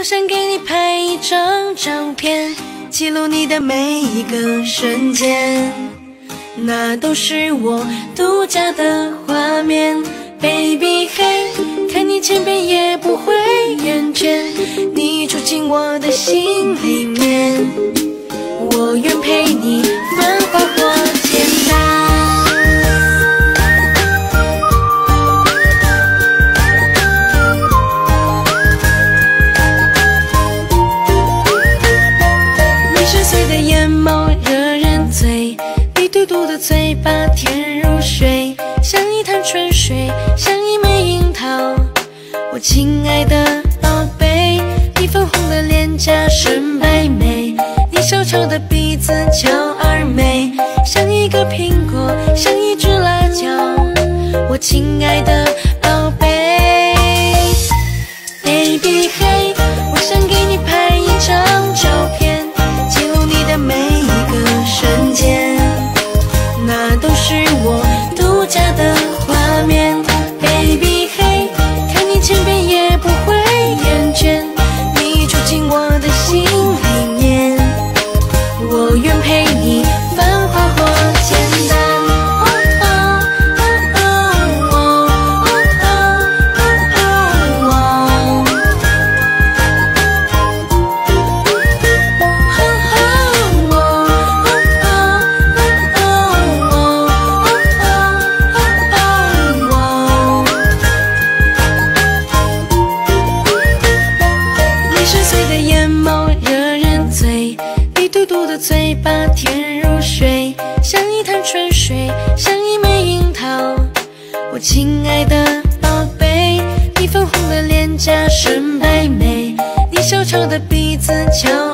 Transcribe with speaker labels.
Speaker 1: 我想给你拍一张照片，记录你的每一个瞬间，那都是我独家的画面。Baby 嘿，看你千遍也不会厌倦，你住进我的心里面，我愿陪你繁华或简单。眼眸惹人醉，你嘟嘟的嘴巴甜如水，像一潭春水，像一枚樱桃。我亲爱的宝贝，你粉红的脸颊深白眉，你小巧的鼻子俏而美，像一个苹果，像一只辣椒。我亲爱的宝贝 ，Baby 嘿，我想给你拍一张照片，记录你的每一个瞬间，那都是我独家的画面。Baby 嘿，看你千遍也不会厌倦，你住进我的心里面，我愿陪你繁华或简单。嘴巴甜如水，像一潭春水，像一枚樱桃。我亲爱的宝贝，你粉红的脸颊深白眉，你小巧的鼻子俏